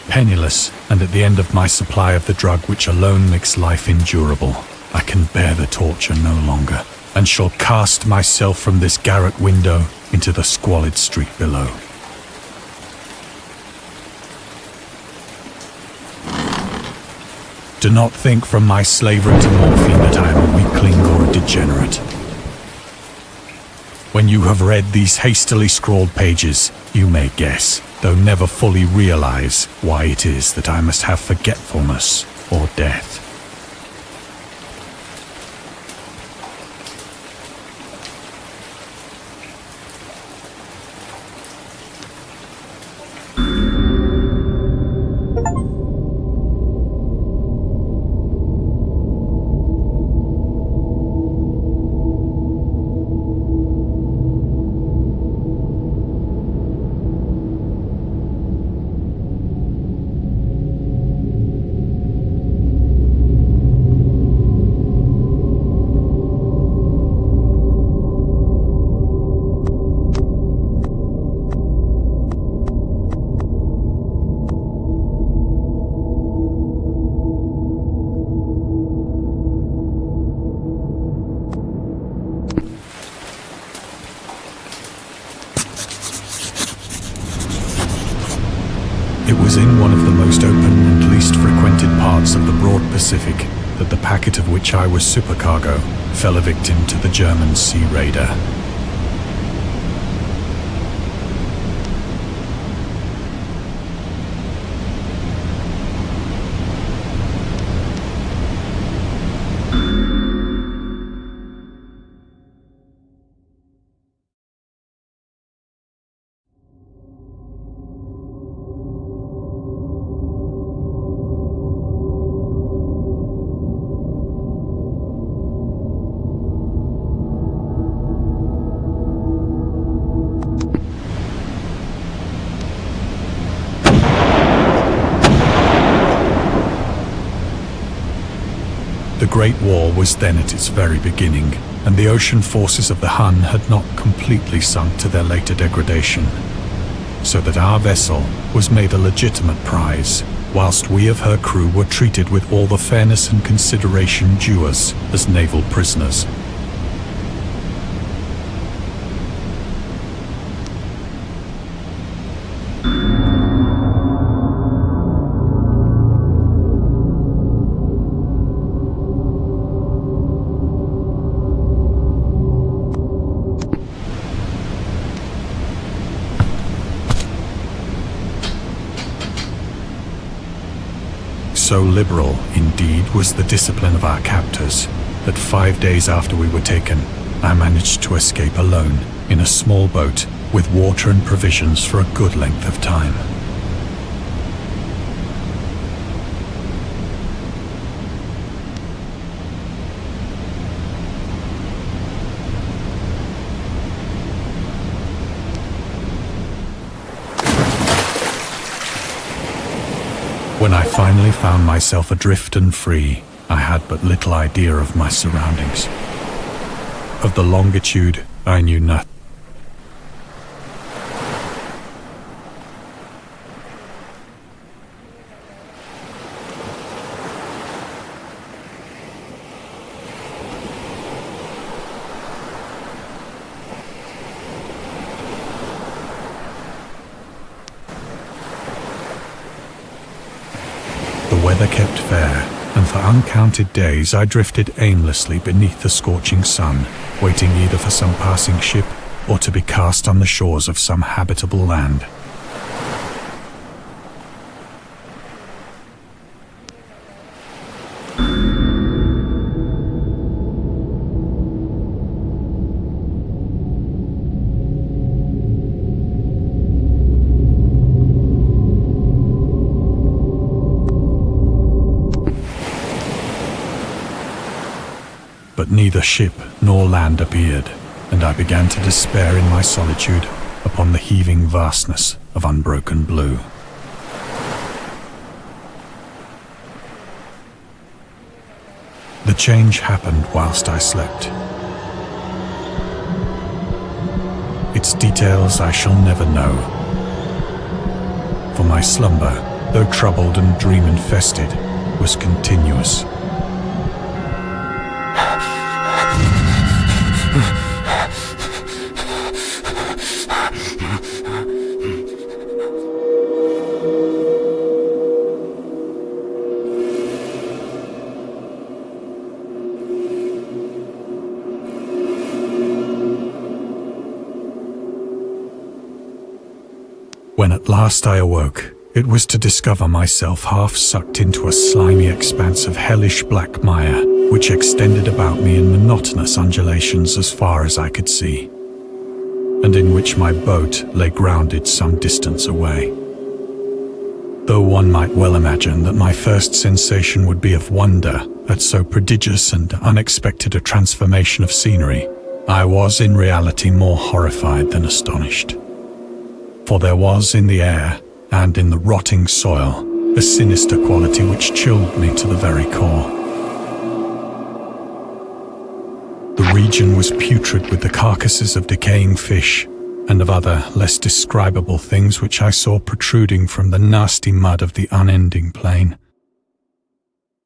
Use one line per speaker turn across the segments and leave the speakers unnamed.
Penniless, and at the end of my supply of the drug which alone makes life endurable, I can bear the torture no longer, and shall cast myself from this garret window into the squalid street below. Do not think from my slavery to morphine that I am a weakling or a degenerate. When you have read these hastily scrawled pages, you may guess, though never fully realize, why it is that I must have forgetfulness or death. It was in one of the most open and least frequented parts of the broad Pacific that the packet of which I was supercargo fell a victim to the German sea raider. The Great War was then at its very beginning, and the ocean forces of the Hun had not completely sunk to their later degradation, so that our vessel was made a legitimate prize, whilst we of her crew were treated with all the fairness and consideration due us as naval prisoners. So liberal, indeed, was the discipline of our captors, that 5 days after we were taken, I managed to escape alone in a small boat with water and provisions for a good length of time. When I finally found myself adrift and free, I had but little idea of my surroundings. Of the longitude, I knew nothing. The weather kept fair, and for uncounted days I drifted aimlessly beneath the scorching sun, waiting either for some passing ship or to be cast on the shores of some habitable land. But neither ship nor land appeared, and I began to despair in my solitude upon the heaving vastness of unbroken blue. The change happened whilst I slept. Its details I shall never know, for my slumber though troubled and dream-infested, was continuous. When at last I awoke, it was to discover myself half sucked into a slimy expanse of hellish black mire, which extended about me in monotonous undulations as far as I could see, and in which my boat lay grounded some distance away. Though one might well imagine that my first sensation would be of wonder at so prodigious and unexpected a transformation of scenery, I was in reality more horrified than astonished. For there was in the air and in the rotting soil a sinister quality which chilled me to the very core. The region was putrid with the carcasses of decaying fish and of other less describable things which I saw protruding from the nasty mud of the unending plain.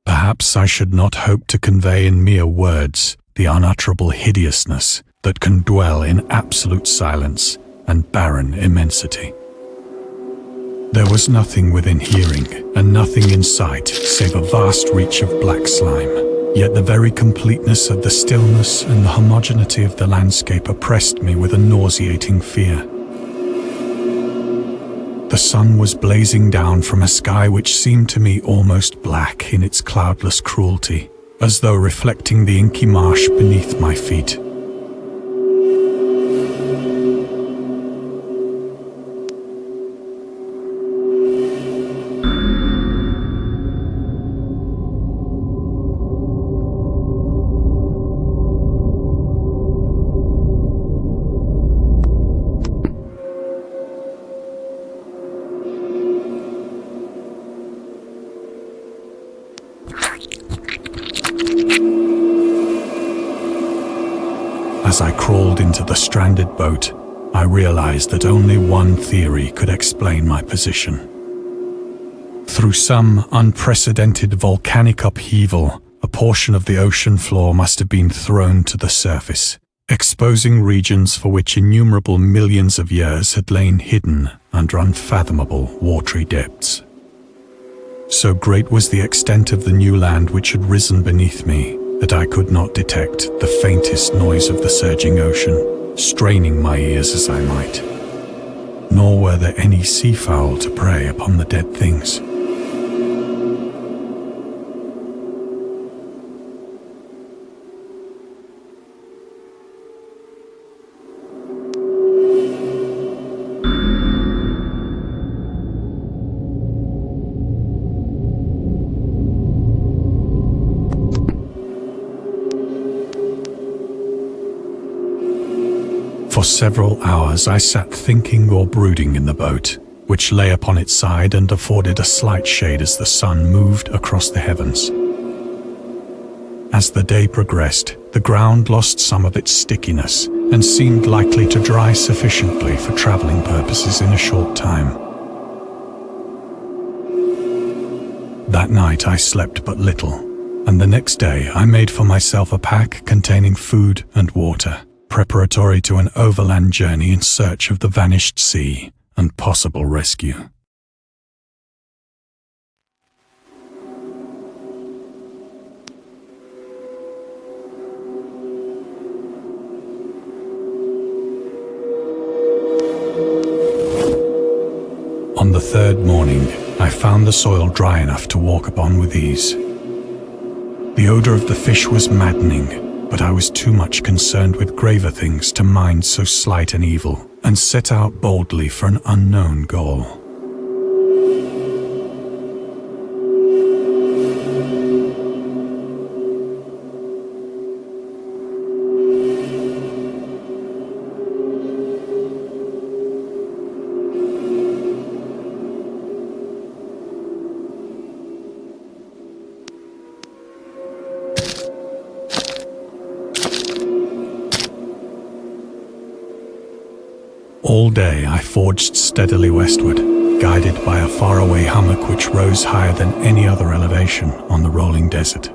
Perhaps I should not hope to convey in mere words the unutterable hideousness that can dwell in absolute silence and barren immensity. There was nothing within hearing and nothing in sight save a vast reach of black slime, yet the very completeness of the stillness and the homogeneity of the landscape oppressed me with a nauseating fear. The sun was blazing down from a sky which seemed to me almost black in its cloudless cruelty, as though reflecting the inky marsh beneath my feet. As I crawled into the stranded boat, I realized that only one theory could explain my position. Through some unprecedented volcanic upheaval, a portion of the ocean floor must have been thrown to the surface, exposing regions for which innumerable millions of years had lain hidden under unfathomable watery depths. So great was the extent of the new land which had risen beneath me that I could not detect the faintest noise of the surging ocean, straining my ears as I might. Nor were there any seafowl to prey upon the dead things. For several hours I sat thinking or brooding in the boat, which lay upon its side and afforded a slight shade as the sun moved across the heavens. As the day progressed, the ground lost some of its stickiness and seemed likely to dry sufficiently for traveling purposes in a short time. That night I slept but little, and the next day I made for myself a pack containing food and water, preparatory to an overland journey in search of the vanished sea and possible rescue. On the third morning, I found the soil dry enough to walk upon with ease. The odor of the fish was maddening, but I was too much concerned with graver things to mind so slight an evil, and set out boldly for an unknown goal. All day I forged steadily westward, guided by a faraway hummock which rose higher than any other elevation on the rolling desert.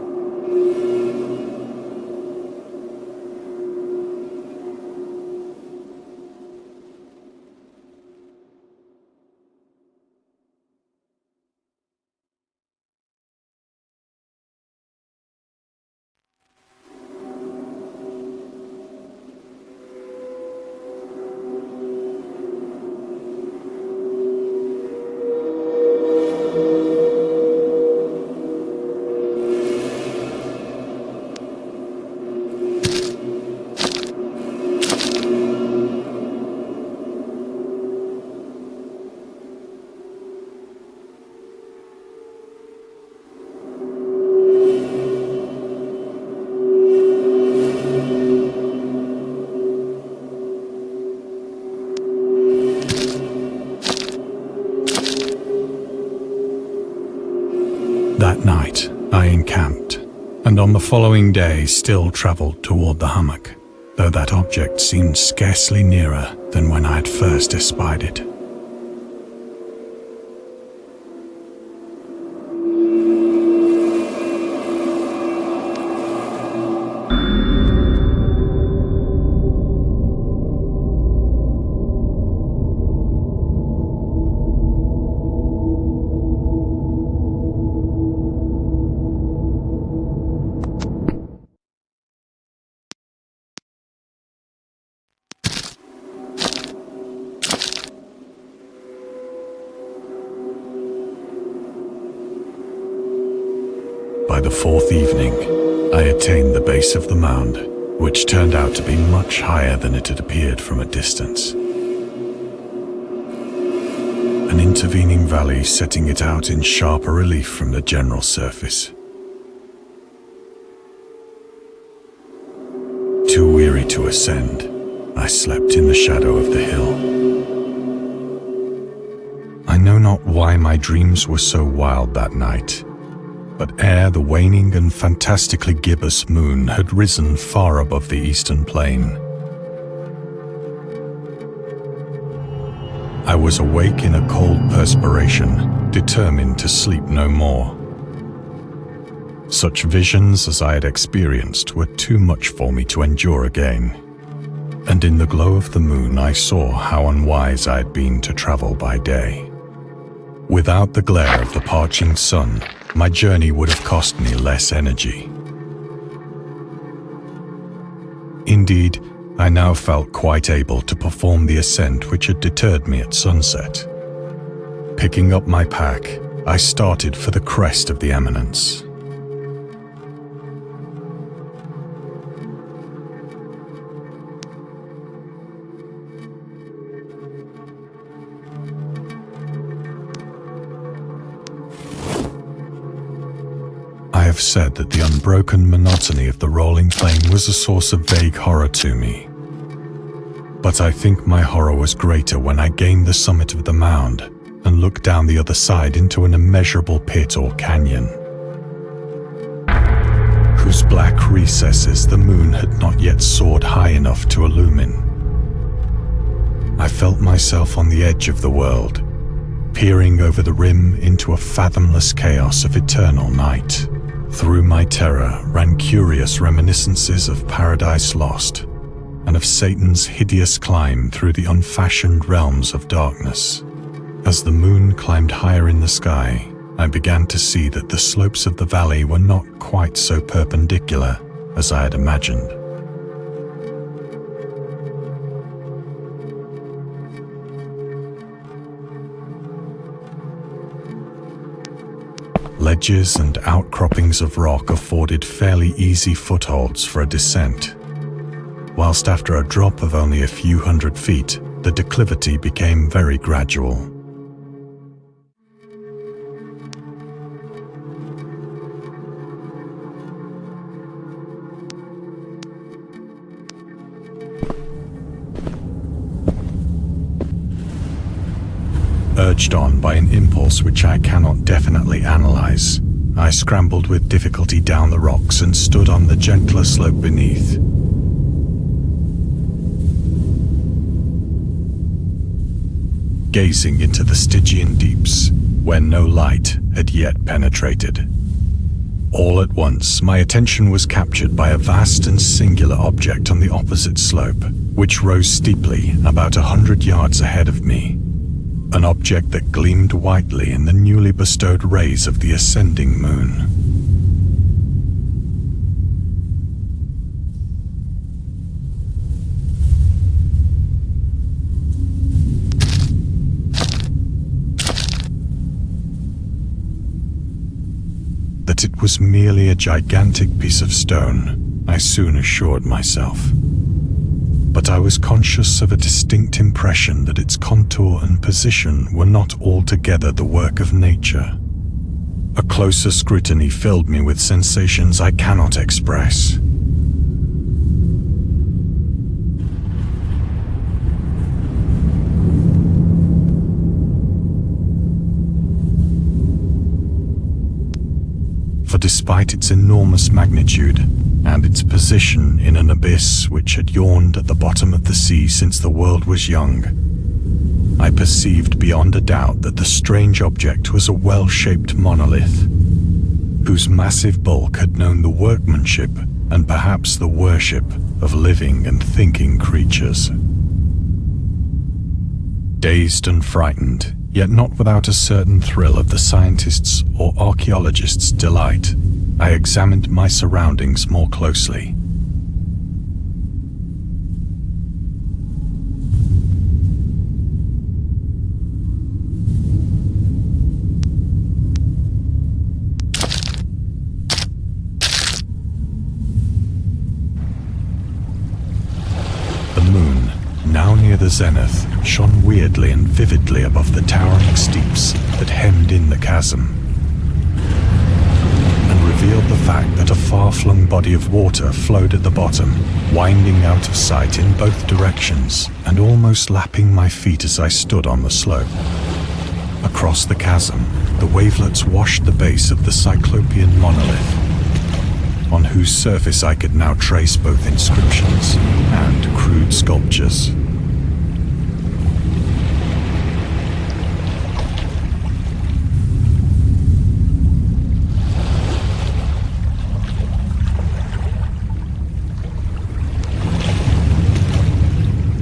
That night, I encamped, and on the following day still travelled toward the hummock, though that object seemed scarcely nearer than when I had first espied it. By the fourth evening, I attained the base of the mound, which turned out to be much higher than it had appeared from a distance. An intervening valley setting it out in sharper relief from the general surface. Too weary to ascend, I slept in the shadow of the hill. I know not why my dreams were so wild that night, but ere the waning and fantastically gibbous moon had risen far above the eastern plain, I was awake in a cold perspiration, determined to sleep no more. Such visions as I had experienced were too much for me to endure again, and in the glow of the moon I saw how unwise I had been to travel by day. Without the glare of the parching sun, my journey would have cost me less energy. Indeed, I now felt quite able to perform the ascent which had deterred me at sunset. Picking up my pack, I started for the crest of the eminence. I have said that the unbroken monotony of the rolling plain was a source of vague horror to me. But I think my horror was greater when I gained the summit of the mound and looked down the other side into an immeasurable pit or canyon, whose black recesses the moon had not yet soared high enough to illumine. I felt myself on the edge of the world, peering over the rim into a fathomless chaos of eternal night. Through my terror ran curious reminiscences of Paradise Lost and of Satan's hideous climb through the unfashioned realms of darkness. As the moon climbed higher in the sky, I began to see that the slopes of the valley were not quite so perpendicular as I had imagined. Ledges and outcroppings of rock afforded fairly easy footholds for a descent, whilst after a drop of only a few hundred feet, the declivity became very gradual. Urged on by an impulse which I cannot definitely analyze, I scrambled with difficulty down the rocks and stood on the gentler slope beneath. gazing into the Stygian deeps, where no light had yet penetrated. All at once, my attention was captured by a vast and singular object on the opposite slope, which rose steeply about 100 yards ahead of me. An object that gleamed whitely in the newly bestowed rays of the ascending moon. That it was merely a gigantic piece of stone, I soon assured myself. But I was conscious of a distinct impression that its contour and position were not altogether the work of nature. A closer scrutiny filled me with sensations I cannot express. For despite its enormous magnitude, and its position in an abyss which had yawned at the bottom of the sea since the world was young, I perceived beyond a doubt that the strange object was a well-shaped monolith, whose massive bulk had known the workmanship and perhaps the worship of living and thinking creatures. Dazed and frightened, yet not without a certain thrill of the scientist's or archaeologist's delight, I examined my surroundings more closely. The moon, now near the zenith, shone weirdly and vividly above the towering steeps that hemmed in the chasm, revealed the fact that a far-flung body of water flowed at the bottom, winding out of sight in both directions and almost lapping my feet as I stood on the slope. Across the chasm, the wavelets washed the base of the cyclopean monolith, on whose surface I could now trace both inscriptions and crude sculptures.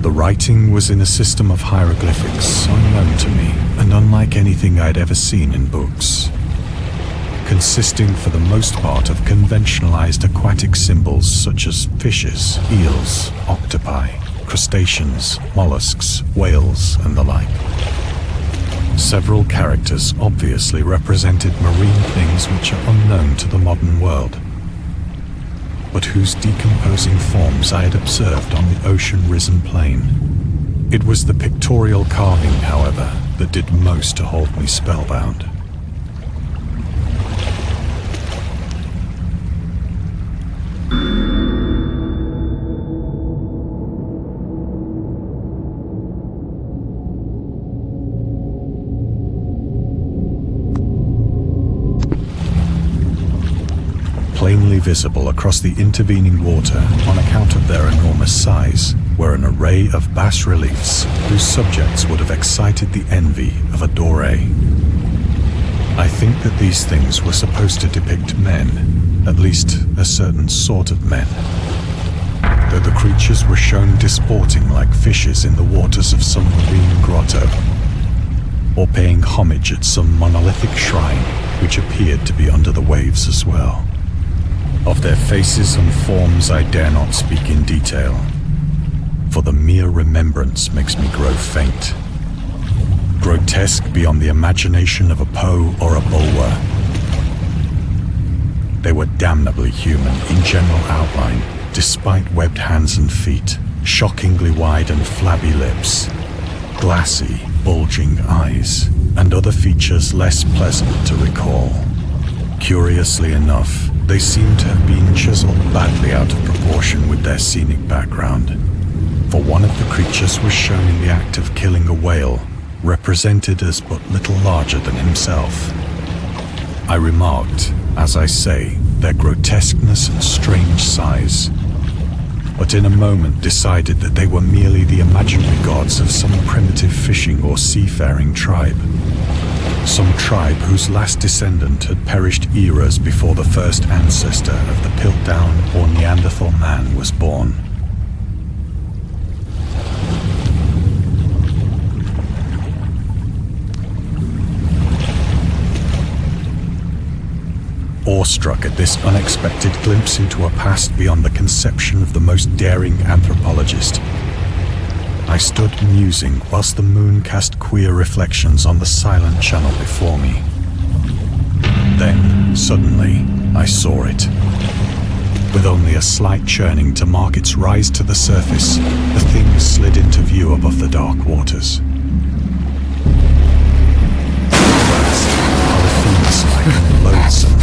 The writing was in a system of hieroglyphics unknown to me and unlike anything I'd ever seen in books, consisting for the most part of conventionalized aquatic symbols such as fishes, eels, octopi, crustaceans, mollusks, whales, and the like. Several characters obviously represented marine things which are unknown to the modern world, but whose decomposing forms I had observed on the ocean-risen plain. It was the pictorial carving, however, that did most to hold me spellbound. Plainly visible across the intervening water on account of their enormous size were an array of bas-reliefs whose subjects would have excited the envy of a Doré. I think that these things were supposed to depict men, at least a certain sort of men, though the creatures were shown disporting like fishes in the waters of some marine grotto, or paying homage at some monolithic shrine which appeared to be under the waves as well. Of their faces and forms I dare not speak in detail, for the mere remembrance makes me grow faint. Grotesque beyond the imagination of a Poe or a Bulwer. They were damnably human in general outline, despite webbed hands and feet, shockingly wide and flabby lips, glassy, bulging eyes, and other features less pleasant to recall. Curiously enough, they seem to have been chiseled badly out of proportion with their scenic background, for one of the creatures was shown in the act of killing a whale, represented as but little larger than himself. I remarked, as I say, their grotesqueness and strange size, but in a moment decided that they were merely the imaginary gods of some primitive fishing or seafaring tribe. Some tribe whose last descendant had perished eras before the first ancestor of the Piltdown or Neanderthal man was born. Awestruck at this unexpected glimpse into a past beyond the conception of the most daring anthropologist, I stood musing whilst the moon cast queer reflections on the silent channel before me. Then, suddenly, I saw it. With only a slight churning to mark its rise to the surface, the thing slid into view above the dark waters. Vast, polyphemus-like and loathsome,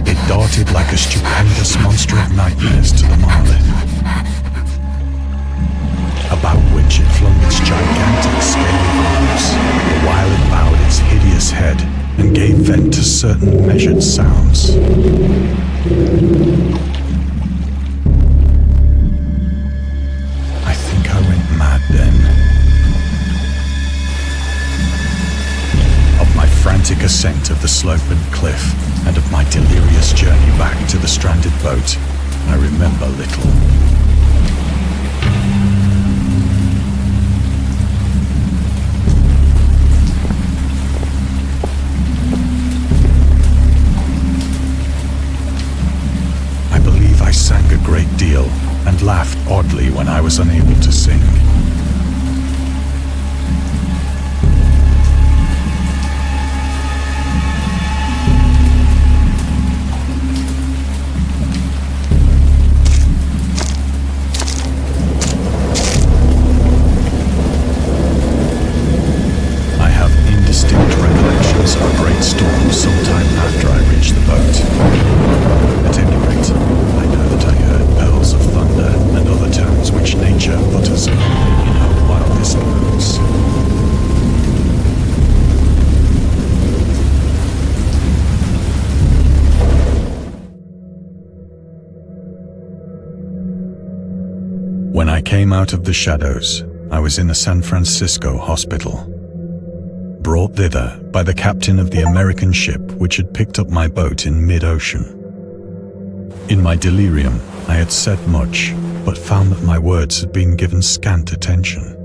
it darted like a stupendous monster of nightmares to the monolith, about which it flung its gigantic scaly arms, while it bowed its hideous head and gave vent to certain measured sounds. I think I went mad then. Of my frantic ascent of the sloping cliff and of my delirious journey back to the stranded boat, I remember little. I sang a great deal and laughed oddly when I was unable to sing. I have indistinct recollections of a great storm sometime after I reached the boat. At any rate, I know that I heard peals of thunder and other tones which nature utters in her wildest moods. When I came out of the shadows, I was in a San Francisco hospital, brought thither by the captain of the American ship which had picked up my boat in mid-ocean. In my delirium, I had said much, but found that my words had been given scant attention.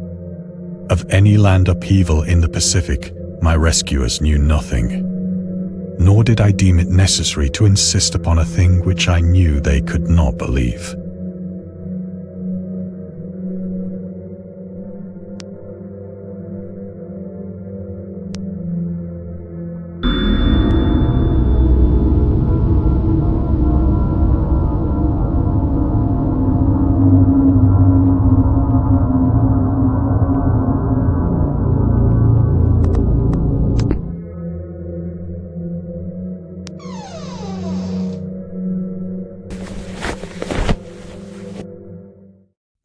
Of any land upheaval in the Pacific, my rescuers knew nothing, nor did I deem it necessary to insist upon a thing which I knew they could not believe.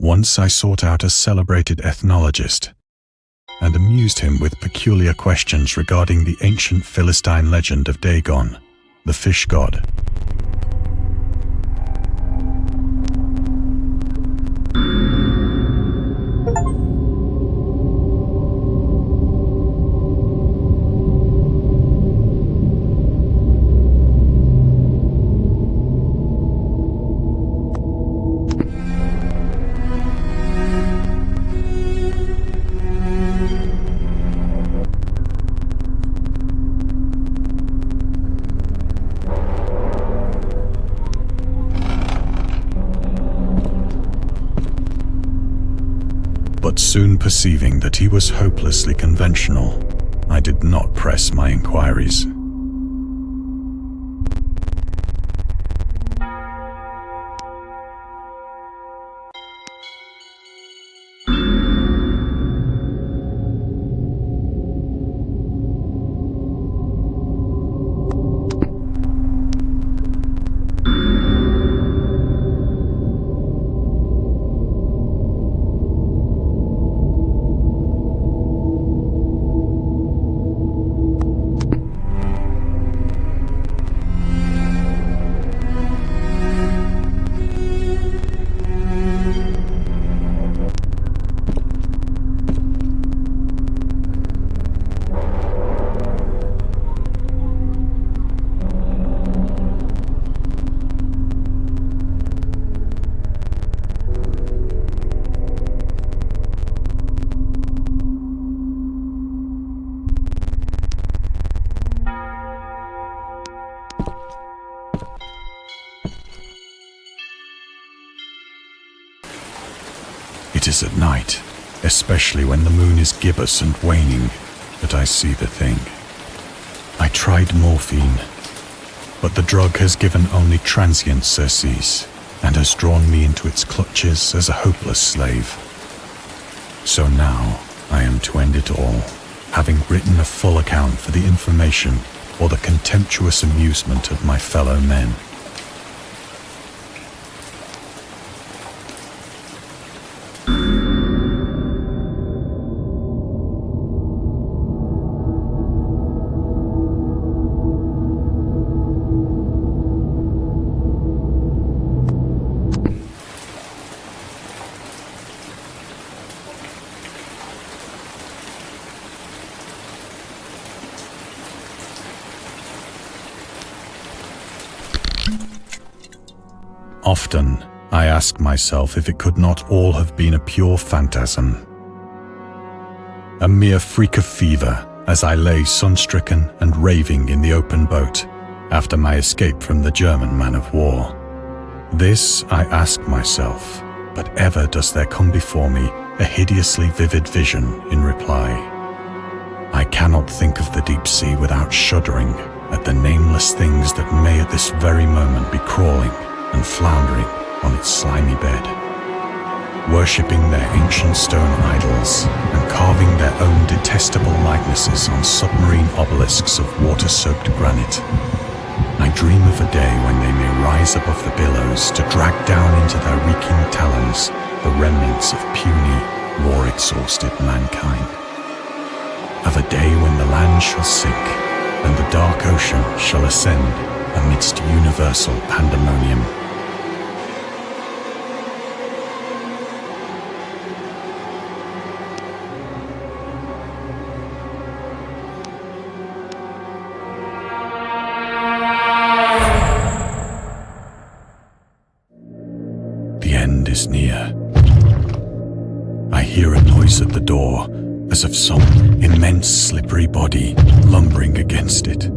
Once I sought out a celebrated ethnologist and amused him with peculiar questions regarding the ancient Philistine legend of Dagon, the fish god. But soon perceiving that he was hopelessly conventional, I did not press my inquiries. is at night, especially when the moon is gibbous and waning, that I see the thing. I tried morphine, but the drug has given only transient surcease and has drawn me into its clutches as a hopeless slave. So now I am to end it all, having written a full account for the information or the contemptuous amusement of my fellow men. Often, I ask myself if it could not all have been a pure phantasm. A mere freak of fever as I lay sun-stricken and raving in the open boat after my escape from the German man-of-war. This I ask myself, but ever does there come before me a hideously vivid vision in reply. I cannot think of the deep sea without shuddering at the nameless things that may at this very moment be crawling and floundering on its slimy bed, worshipping their ancient stone idols and carving their own detestable likenesses on submarine obelisks of water-soaked granite. I dream of a day when they may rise above the billows to drag down into their reeking talons the remnants of puny, war-exhausted mankind. Of a day when the land shall sink and the dark ocean shall ascend amidst universal pandemonium. The end is near. I hear a noise at the door, as of some immense slippery body lumbering against it.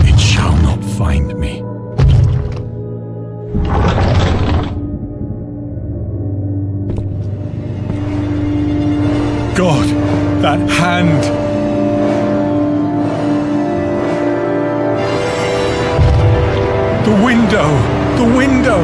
It shall not find me. God, that hand! The window! The window!